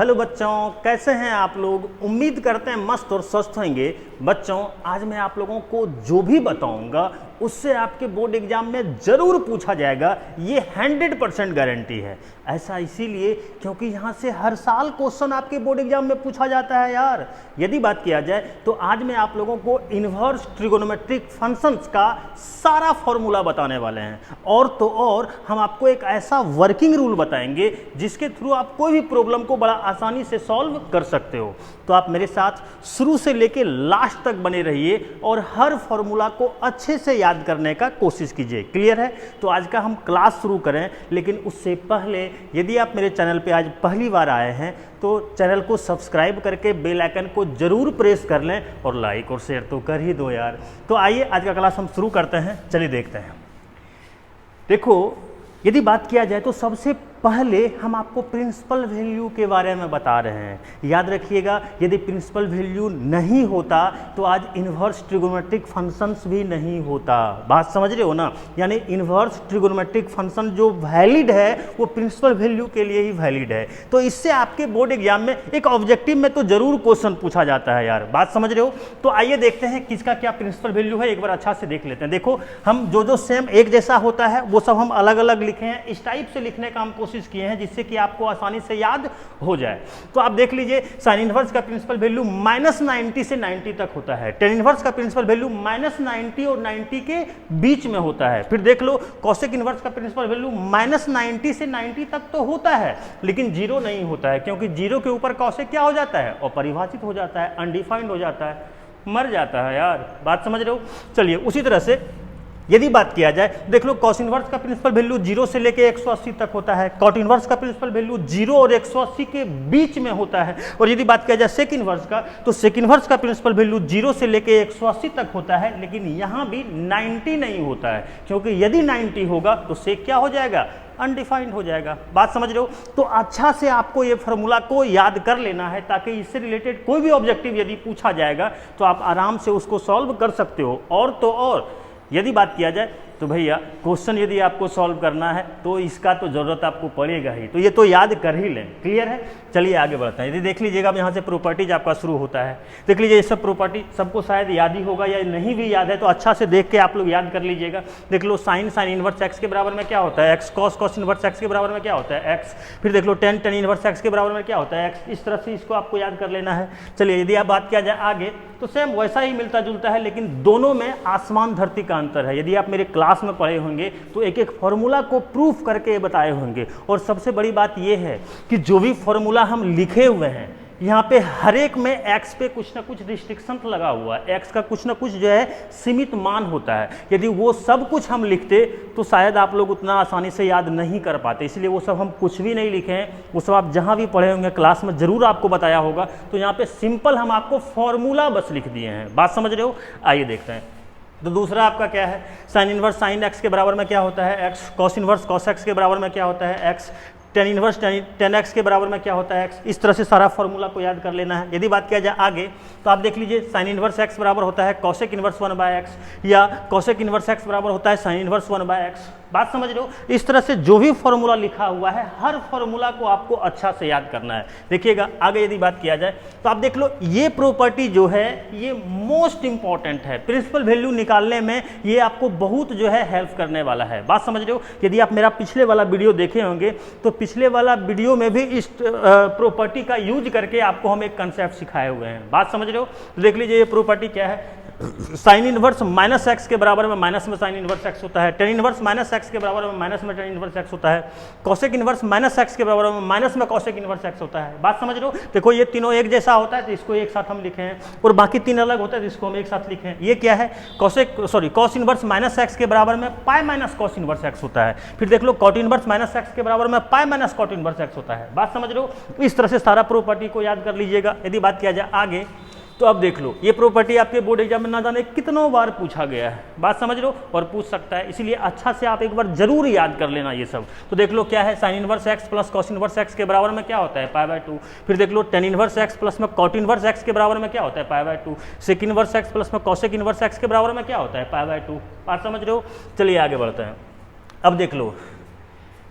Hello बच्चों, कैसे हैं आप लोग। उम्मीद करते हैं मस्त और स्वस्थ होंगे। बच्चों, आज मैं आप लोगों को जो भी बताऊंगा उससे आपके बोर्ड एग्जाम में ज़रूर पूछा जाएगा, ये 100% गारंटी है। ऐसा इसीलिए क्योंकि यहाँ से हर साल क्वेश्चन आपके बोर्ड एग्जाम में पूछा जाता है यार। यदि बात किया जाए तो आज मैं आप लोगों को इन्वर्स ट्रिगोनोमेट्रिक फंक्शंस का सारा फॉर्मूला बताने वाले हैं। और तो और हम आपको एक ऐसा वर्किंग रूल बताएंगे जिसके थ्रू आप कोई भी प्रॉब्लम को बड़ा आसानी से सॉल्व कर सकते हो। तो आप मेरे साथ शुरू से लेके लास्ट तक बने रहिए और हर फॉर्मूला को अच्छे से याद करने का कोशिश कीजिए। क्लियर है? तो आज का हम क्लास शुरू करें, लेकिन उससे पहले यदि आप मेरे चैनल पे आज पहली बार आए हैं तो चैनल को सब्सक्राइब करके बेल आइकन को जरूर प्रेस कर लें और लाइक और शेयर तो कर ही दो यार। तो आइए आज का क्लास हम शुरू करते हैं। चलिए देखते हैं। देखो, यदि बात किया जाए तो सबसे पहले हम आपको प्रिंसिपल वैल्यू के बारे में बता रहे हैं। याद रखिएगा, यदि प्रिंसिपल वैल्यू नहीं होता तो आज इन्वर्स ट्रिगोनोमेट्रिक फंक्शंस भी नहीं होता। बात समझ रहे हो ना? यानी इन्वर्स ट्रिगोनोमेट्रिक फंक्शन जो वैलिड है वो प्रिंसिपल वैल्यू के लिए ही वैलिड है। तो इससे आपके बोर्ड एग्जाम में एक ऑब्जेक्टिव में तो जरूर क्वेश्चन पूछा जाता है यार। बात समझ रहे हो? तो आइए देखते हैं किसका क्या प्रिंसिपल वैल्यू है, एक बार अच्छा से देख लेते हैं। देखो, हम जो सेम एक जैसा होता है वो सब हम अलग अलग लिखे हैं। इस टाइप से लिखने का हम कोशिश किए हैं जिससे कि आपको आसानी से याद हो जाए। तो आप देख लीजिए, साइन इनवर्स का प्रिंसिपल वैल्यू -90 से 90 तक होता है। टेन इनवर्स का प्रिंसिपल वैल्यू -90 और 90 के बीच में होता है। फिर देख लो, कॉसेक इनवर्स का प्रिंसिपल वैल्यू -90 से 90 तक तो होता है, लेकिन 0 नहीं होता है, क्योंकि 0 के ऊपर कॉसेक क्या हो जाता है? अपरिभाषित हो जाता है, अनडिफाइंड हो जाता है, मर जाता है यार। बात समझ रहे हो? चलिए, उसी तरह से यदि बात किया जाए, देख लो, कॉस इनवर्स का प्रिंसिपल वैल्यू 0 से लेके 180 तक होता है। कॉट इनवर्स का प्रिंसिपल वैल्यू 0 और 180 के बीच में होता है। और यदि बात किया जाए सेक इनवर्स का, तो सेक इनवर्स का प्रिंसिपल वैल्यू 0 से लेके 180 तक होता है, लेकिन यहाँ भी 90 नहीं होता है, क्योंकि यदि 90 होगा तो सेक क्या हो जाएगा? अनडिफाइंड हो जाएगा। बात समझ रहे हो? तो अच्छा से आपको ये फार्मूला को याद कर लेना है, ताकि इससे रिलेटेड कोई भी ऑब्जेक्टिव यदि पूछा जाएगा तो आप आराम से उसको सॉल्व कर सकते हो। और तो और यदि बात किया जाए तो भैया, क्वेश्चन यदि आपको सॉल्व करना है तो इसका तो ज़रूरत आपको पड़ेगा ही, तो ये तो याद कर ही लें। क्लियर है? चलिए आगे बढ़ते हैं। यदि देख लीजिएगा, अब यहाँ से प्रॉपर्टीज आपका शुरू होता है। देख लीजिए, ये सब प्रॉपर्टी सबको शायद याद ही होगा, या नहीं भी याद है तो अच्छा से देख के आप लोग याद कर लीजिएगा। देख लो, साइन इनवर्स एक्स के बराबर में क्या होता है? एक्स। कॉस इनवर्स एक्स के बराबर में क्या होता है? एक्स। फिर देख लो, टेन इनवर्स एक्स के बराबर में क्या होता है? एक्स। इस तरह से इसको आपको याद कर लेना है। चलिए, यदि आप बात किया जाए आगे, तो सेम वैसा ही मिलता जुलता है, लेकिन दोनों में आसमान धरती का अंतर है। यदि आप मेरे क्लास में पढ़े होंगे तो एक एक फॉर्मूला को प्रूफ करके बताए होंगे। और सबसे बड़ी बात यह है कि जो भी फॉर्मूला हम लिखे हुए हैं, यहाँ पे हर एक में एक्स पे कुछ ना कुछ रिस्ट्रिक्शन लगा हुआ है। एक्स का कुछ ना कुछ जो है सीमित मान होता है। यदि वो सब कुछ हम लिखते तो शायद आप लोग उतना आसानी से याद नहीं कर पाते, इसलिए वो सब हम कुछ भी नहीं लिखे हैं। वो सब आप जहाँ भी पढ़े होंगे क्लास में ज़रूर आपको बताया होगा। तो यहाँ पे सिंपल हम आपको फॉर्मूला बस लिख दिए हैं। बात समझ रहे हो? आइए देखते हैं। तो दूसरा आपका क्या है? साइन इनवर्स साइन एक्स के बराबर में क्या होता है? X. Cos inverse cos x के बराबर में क्या होता है? X. Tan inverse tan x के बराबर में क्या होता है? एक्स। इस तरह से सारा फॉर्मूला को याद कर लेना है। यदि बात किया जाए आगे, तो आप देख लीजिए, साइन इनवर्स एक्स बराबर होता है कॉसेक इनवर्स 1/x, या कॉसेक इनवर्स एक्स बराबर होता है साइन इनवर्स 1/x। बात समझ रहे हो? इस तरह से जो भी फॉर्मूला लिखा हुआ है, हर फॉर्मूला को आपको अच्छा से याद करना है। देखिएगा आगे यदि बात किया जाए तो आप देख लो, ये प्रॉपर्टी जो है ये मोस्ट इंपॉर्टेंट है। प्रिंसिपल वैल्यू निकालने में ये आपको बहुत जो है हेल्प करने वाला है। बात समझ रहे हो? यदि आप मेरा पिछले वाला वीडियो देखे होंगे तो पिछले वाला वीडियो में भी इस प्रॉपर्टी का यूज करके आपको हम एक कंसेप्ट सिखाए हुए हैं। बात समझ रहे हो? तो देख लीजिए, ये प्रॉपर्टी क्या है? साइन इनवर्स माइनस एक्स के बराबर में माइनस में साइन इनवर्स एक्स होता है। टेन इनवर्स माइनस एक्स के बराबर में माइनस में टेन इनवर्स एक्स होता है। कॉसेक इनवर्स माइनस एक्स के बराबर में माइनस में कॉसेक इनवर्स एक्स होता है। बात समझ रहे हो? देखो, ये तीनों एक जैसा होता है तो इसको एक साथ हम लिखे हैं, और बाकी तीन अलग होता है तो इसको हम एक साथ लिखे हैं। ये क्या है? कॉस इनवर्स माइनस एक्स के बराबर में pi minus cos inverse X होता है। फिर देख लो, कॉट इनवर्स माइनस एक्स के बराबर में pi minus cot inverse X होता है। बात समझ रहे हो? इस तरह से सारा प्रॉपर्टी को याद कर लीजिएगा। यदि बात किया जाए आगे, तो अब देख लो, ये प्रॉपर्टी आपके बोर्ड एग्जाम में ना जाने कितनों बार पूछा गया है। बात समझ लो? और पूछ सकता है, इसीलिए अच्छा से आप एक बार जरूर याद कर लेना ये सब। तो देख लो, क्या है? Sine inverse x plus cos inverse x के बराबर में क्या होता है? π/2। फिर देख लो, टेन इनवर्स एक्स प्लस में कॉट इनवर्स एक्स के बराबर में क्या होता है? π/2। सेक इनवर्स एक्स प्लस में कॉसेक इनवर्स एक्स के बराबर में क्या होता है? π/2। बात समझ रहे हो? चलिए आगे बढ़ते हैं। अब देख लो,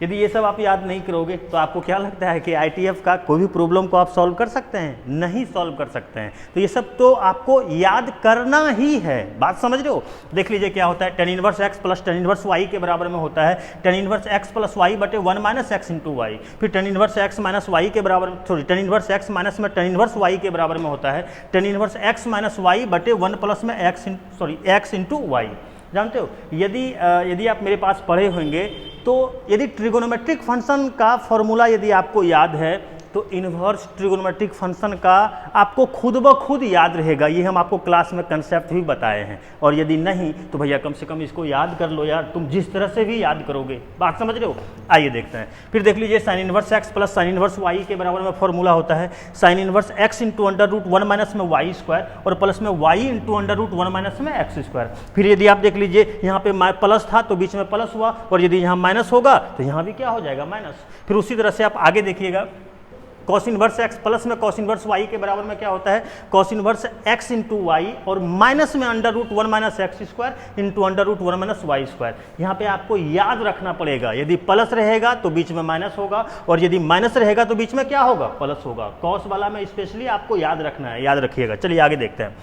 यदि ये सब आप याद नहीं करोगे तो आपको क्या लगता है कि ITF का कोई भी प्रॉब्लम को आप सॉल्व कर सकते हैं? नहीं सॉल्व कर सकते हैं। तो ये सब तो आपको याद करना ही है, बात समझ रहे हो। देख लीजिए क्या होता है, tan inverse x plus tan inverse y के बराबर में होता है tan inverse x plus y बटे 1 माइनस एक्स इंटू वाई। फिर tan inverse x minus y के बराबर, sorry tan inverse x minus में tan इनवर्स y के बराबर में होता है tan inverse x minus y बटे 1 प्लस में x इंटू वाई। जानते हो, यदि आप मेरे पास पढ़े होंगे तो यदि ट्रिगोनोमेट्रिक फंक्शन का फॉर्मूला यदि आपको याद है तो इन्वर्स ट्रिगोनोमेट्रिक फंक्शन का आपको खुद ब खुद याद रहेगा। ये हम आपको क्लास में कंसेप्ट भी बताए हैं। और यदि नहीं तो भैया कम से कम इसको याद कर लो यार, तुम जिस तरह से भी याद करोगे, बात समझ रहे हो। आइए देखते हैं। फिर देख लीजिए sine inverse x plus sine inverse Y के बराबर में फॉर्मूला होता है sine inverse X into under root 1 minus में वाई स्क्वायर और प्लस में Y into under root 1 minus में एक्स स्क्वायर। फिर यदि आप देख लीजिए यहाँ पे प्लस था तो बीच में प्लस हुआ, और यदि यहाँ माइनस होगा तो यहाँ भी क्या हो जाएगा, माइनस। फिर उसी तरह से आप आगे देखिएगा, कॉस इनवर्स एक्स प्लस में कॉस इनवर्स वाई के बराबर में क्या होता है, cos inverse X into Y और माइनस में under root 1 minus X square into under root 1 minus Y square. यहाँ पे आपको याद रखना पड़ेगा, यदि प्लस रहेगा तो बीच में माइनस होगा, और यदि माइनस रहेगा तो बीच में क्या होगा, प्लस होगा। कॉस वाला में स्पेशली आपको याद रखना है, याद रखिएगा। चलिए आगे देखते हैं।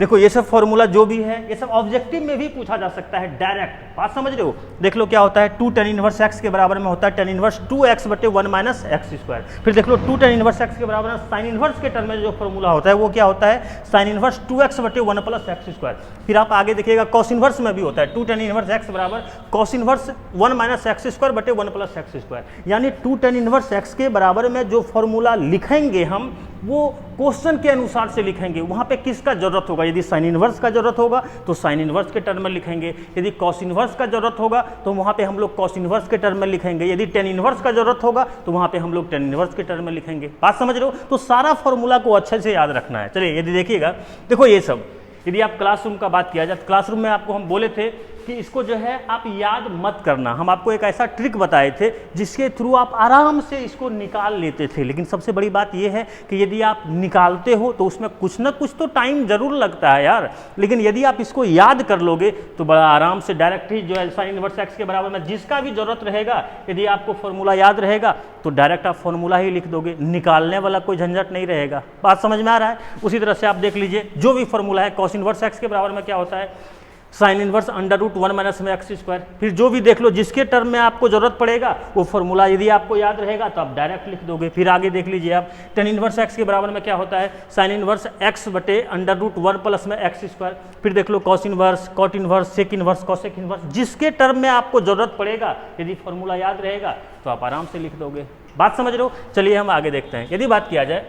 देखो ये सब फॉर्मूला जो भी है ये सब ऑब्जेक्टिव में भी पूछा जा सकता है डायरेक्ट, बात समझ रहे हो। देख लो क्या होता है, 2 tan इनवर्स एक्स के बराबर में होता है tan इनवर्स 2x बटे 1 माइनस एक्स स्क्वायर। फिर देख लो 2 tan इनवर्स एक्स के बराबर में साइन इनवर्स के टर्म में जो फॉर्मूला होता है वो क्या होता है, साइन इनवर्स 2x बटे 1 प्लस एक्स स्क्वायर। फिर आप आगे देखिएगा कॉस इनवर्स में भी होता है 2 tan इनवर्स एक्स बराबर cos inverse 1 minus X square बटे 1 प्लस एक्स स्क्वायर। यानी 2 tan इनवर्स एक्स के बराबर में जो फॉर्मूला लिखेंगे हम वो क्वेश्चन के अनुसार से लिखेंगे। वहाँ पे किसका जरूरत होगा, यदि साइन इनवर्स का जरूरत होगा तो साइन इनवर्स के टर्म में लिखेंगे, यदि कॉस इनवर्स का जरूरत होगा तो वहाँ पे हम लोग कॉस इनवर्स के टर्म में लिखेंगे, यदि टेन इनवर्स का जरूरत होगा तो वहाँ पे हम लोग टेन इनवर्स के टर्म में लिखेंगे। बात समझ रहे हो। तो सारा फॉर्मूला को अच्छे से याद रखना है। चलिए यदि देखिएगा, देखो ये सब यदि आप क्लासरूम का बात किया जाए, क्लासरूम में आपको हम बोले थे कि इसको जो है आप याद मत करना। हम आपको एक ऐसा ट्रिक बताए थे जिसके थ्रू आप आराम से इसको निकाल लेते थे। लेकिन सबसे बड़ी बात यह है कि यदि आप निकालते हो तो उसमें कुछ ना कुछ तो टाइम जरूर लगता है यार, लेकिन यदि आप इसको याद कर लोगे तो बड़ा आराम से डायरेक्ट ही जो है साइन इनवर्स एक्स के बराबर में जिसका भी जरूरत रहेगा, यदि आपको फॉर्मूला याद रहेगा तो डायरेक्ट आप फॉर्मूला ही लिख दोगे, निकालने वाला कोई झंझट नहीं रहेगा। बात समझ में आ रहा है। उसी तरह से आप देख लीजिए जो भी फॉर्मूला है, कॉस इनवर्स एक्स के बराबर में क्या होता है, sine inverse under root 1 minus में एक्स स्क्वायर। फिर जो भी देख लो जिसके टर्म में आपको जरूरत पड़ेगा वो फॉर्मूला यदि आपको याद रहेगा तो आप डायरेक्ट लिख दोगे। फिर आगे देख लीजिए आप, टेन इनवर्स एक्स के बराबर में क्या होता है, साइन इनवर्स एक्स बटे अंडर रूट 1 प्लस में एक्स स्क्वायर। फिर देख लो cos inverse, cot inverse, sec inverse, cosec inverse, जिसके टर्म में आपको जरूरत पड़ेगा यदि फॉर्मूला याद रहेगा तो आप आराम से लिख दोगे। बात समझ रहे हो। चलिए हम आगे देखते हैं। यदि बात किया जाए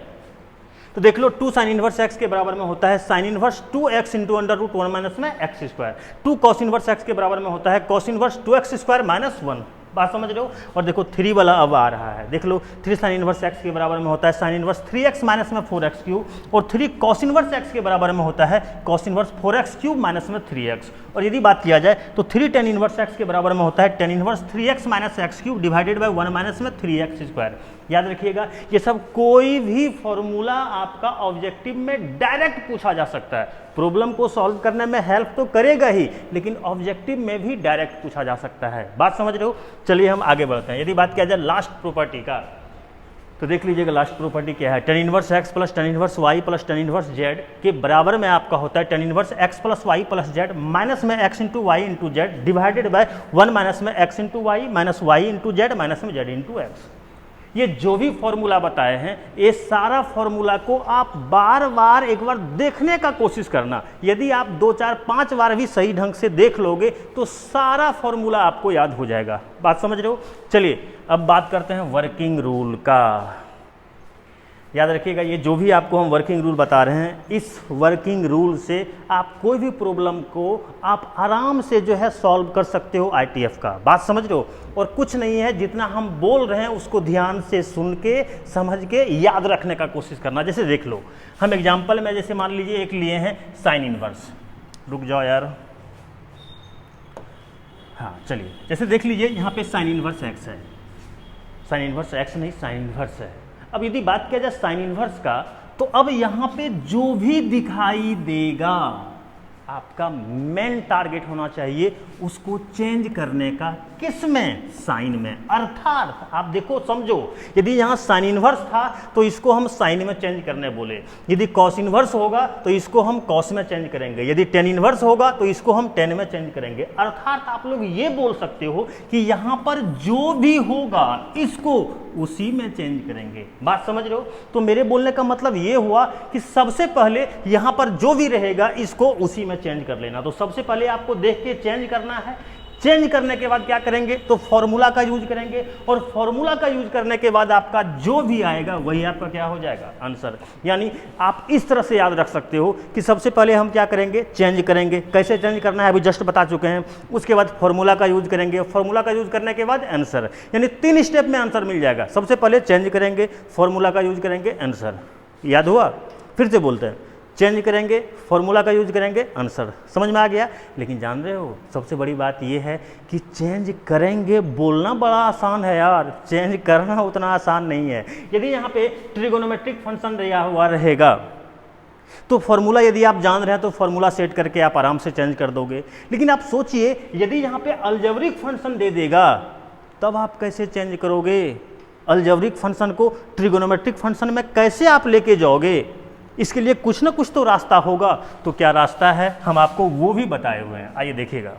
तो देख लो 2 साइन इनवर्स एक्स के बराबर में होता है sine inverse 2x into under root 1 minus में x square. 2 cos inverse x के बराबर में होता है cos inverse 2x square minus 1। बात समझ रहे हो। और देखो 3 वाला अब आ रहा है, देख लो 3 साइन इनवर्स एक्स के बराबर में होता है साइन इनवर्स 3x माइनस में 4x क्यूब, और 3 कॉस इनवर्स एक्स के बराबर में होता है cos inverse 4x cube minus में 3x। और यदि बात किया जाए तो 3 टेन इनवर्स एक्स के बराबर में होता है tan inverse 3x minus x cube divided by 1 minus में 3x स्क्वायर। याद रखिएगा ये सब कोई भी फॉर्मूला आपका ऑब्जेक्टिव में डायरेक्ट पूछा जा सकता है। प्रॉब्लम को सॉल्व करने में हेल्प तो करेगा ही, लेकिन ऑब्जेक्टिव में भी डायरेक्ट पूछा जा सकता है। बात समझ रहे हो। चलिए हम आगे बढ़ते हैं। यदि बात किया जाए लास्ट प्रॉपर्टी का तो देख लीजिएगा लास्ट प्रॉपर्टी क्या है, tan inverse x plus tan inverse y plus tan inverse z के बराबर में आपका होता है tan inverse x plus y plus z minus में x into y into z divided by 1 minus में x into y minus y into z minus में z into x. ये जो भी फॉर्मूला बताए हैं ये सारा फॉर्मूला को आप बार बार एक बार देखने का कोशिश करना। यदि आप 2 4 5 बार भी सही ढंग से देख लोगे तो सारा फॉर्मूला आपको याद हो जाएगा। बात समझ रहे हो। चलिए अब बात करते हैं वर्किंग रूल का। याद रखिएगा ये जो भी आपको हम वर्किंग रूल बता रहे हैं, इस वर्किंग रूल से आप कोई भी प्रॉब्लम को आप आराम से जो है सॉल्व कर सकते हो ITF का। बात समझ रहे हो। और कुछ नहीं है, जितना हम बोल रहे हैं उसको ध्यान से सुन के समझ के याद रखने का कोशिश करना। जैसे देख लो हम एग्जाम्पल में जैसे मान लीजिए एक लिए हैं साइन इनवर्स, रुक जाओ यार, हाँ चलिए जैसे देख लीजिए यहाँ पे साइन इनवर्स एक्स है, साइन इनवर्स एक्स नहीं साइन इनवर्स है। अब यदि बात किया जाए साइन इनवर्स का तो अब यहाँ पे जो भी दिखाई देगा आपका मेन टारगेट होना चाहिए उसको चेंज करने का। किस में? साइन में। अर्थात आप देखो समझो, यदि यहाँ साइन इनवर्स था तो इसको हम साइन में चेंज करने बोले, यदि कॉस इनवर्स होगा तो इसको हम कॉस में चेंज करेंगे, यदि टेन इनवर्स होगा तो इसको हम टेन में चेंज करेंगे। अर्थात आप लोग ये बोल सकते हो कि यहाँ पर जो भी होगा इसको उसी में चेंज करेंगे। बात समझ रहे हो? तो मेरे बोलने का मतलब ये हुआ कि सबसे पहले यहाँ पर जो भी रहेगा इसको उसी में चेंज कर लेना। तो सबसे पहले आपको देख के चेंज करना है। चेंज करने के बाद क्या करेंगे? तो फॉर्मूला का यूज करेंगे, और फॉर्मूला का यूज करने के बाद आपका जो भी आएगा वही आपका क्या हो जाएगा? आंसर। यानी आप इस तरह से याद रख सकते हो कि सबसे पहले हम क्या करेंगे? चेंज करेंगे। कैसे चेंज करना है अभी जस्ट बता चुके हैं। उसके बाद फॉर्मूला का यूज करेंगे, फॉर्मूला का यूज करने के बाद आंसर। यानी 3 स्टेप में आंसर मिल जाएगा। सबसे पहले चेंज करेंगे, फॉर्मूला का यूज करेंगे, आंसर। याद हुआ? फिर से बोलते हैं, चेंज करेंगे, फॉर्मूला का यूज करेंगे, आंसर। समझ में आ गया? लेकिन जान रहे हो सबसे बड़ी बात यह है कि चेंज करेंगे बोलना बड़ा आसान है यार, चेंज करना उतना आसान नहीं है। यदि यहाँ पे ट्रिगोनोमेट्रिक फंक्शन दिया हुआ रहेगा तो फॉर्मूला यदि आप जान रहे हैं तो फॉर्मूला सेट करके आप आराम से चेंज कर दोगे। लेकिन आप सोचिए यदि यहाँ पे अलजेब्रिक फंक्शन दे देगा तब आप कैसे चेंज करोगे? अलजेब्रिक फंक्शन को ट्रिगोनोमेट्रिक फंक्शन में कैसे आप लेके जाओगे? इसके लिए कुछ ना कुछ तो रास्ता होगा। तो क्या रास्ता है हम आपको वो भी बताए हुए हैं, आइए देखिएगा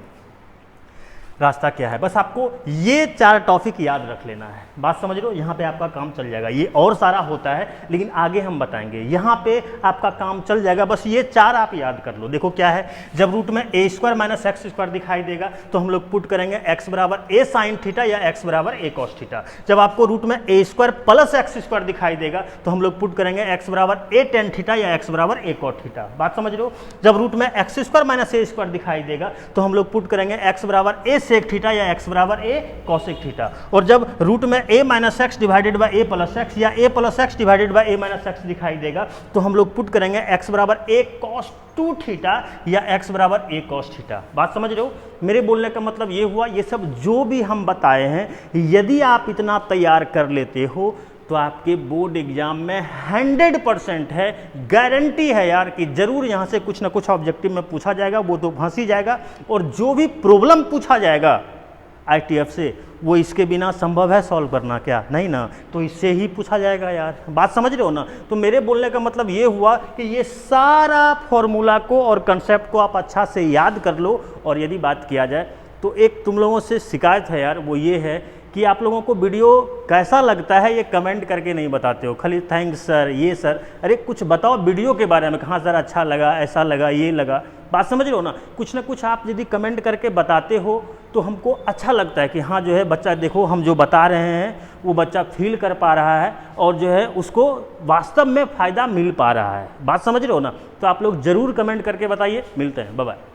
रास्ता क्या है। बस आपको ये 4 टॉपिक याद रख लेना है। बात समझ रहे हो? यहाँ पे आपका काम चल जाएगा। ये और सारा होता है लेकिन आगे हम बताएंगे। यहाँ पे आपका काम चल जाएगा, बस ये 4 आप याद कर लो। देखो क्या है, जब रूट में a square minus X square दिखाई देगा तो हम लोग पुट करेंगे x बराबर a साइन थीटा या x बराबर a कॉस थीटा। जब आपको रूट में a square plus x square दिखाई देगा तो हम लोग पुट करेंगे x बराबर a टेन थीटा या x बराबर a कॉट थीटा। बात समझ रहे हो? जब रूट में x square minus a square दिखाई देगा तो हम लोग पुट करेंगे x बराबर a सेक थीटा या x बराबर a कॉसेक थीटा। और जब रूट में a minus x divided by a plus x या a plus x divided by a minus x दिखाई देगा तो हम लोग पुट करेंगे x बराबर a कॉस 2 थीटा या x बराबर a कॉस थीटा। बात समझ रहे हो? मेरे बोलने का मतलब ये हुआ, ये सब जो भी हम बताए हैं यदि आप इतना तैयार कर लेते हो तो आपके बोर्ड एग्जाम में 100% है, गारंटी है यार कि जरूर यहाँ से कुछ ना कुछ ऑब्जेक्टिव में पूछा जाएगा। वो तो फंस ही जाएगा, और जो भी प्रॉब्लम पूछा जाएगा ITF से वो इसके बिना संभव है सॉल्व करना? क्या नहीं ना, तो इससे ही पूछा जाएगा यार। बात समझ रहे हो ना? तो मेरे बोलने का मतलब ये हुआ कि ये सारा फॉर्मूला को और कंसेप्ट को आप अच्छा से याद कर लो। और यदि बात किया जाए तो एक तुम लोगों से शिकायत है यार, वो ये है कि आप लोगों को वीडियो कैसा लगता है ये कमेंट करके नहीं बताते हो, खाली थैंक्स सर, ये सर। अरे कुछ बताओ वीडियो के बारे में, कहाँ सर अच्छा लगा, ऐसा लगा, ये लगा। बात समझ रहे हो ना? कुछ ना कुछ आप यदि कमेंट करके बताते हो तो हमको अच्छा लगता है कि हाँ जो है बच्चा, देखो हम जो बता रहे हैं वो बच्चा फील कर पा रहा है और जो है उसको वास्तव में फ़ायदा मिल पा रहा है। बात समझ रहे हो ना? तो आप लोग ज़रूर कमेंट करके बताइए। मिलते हैं, बाय बाय।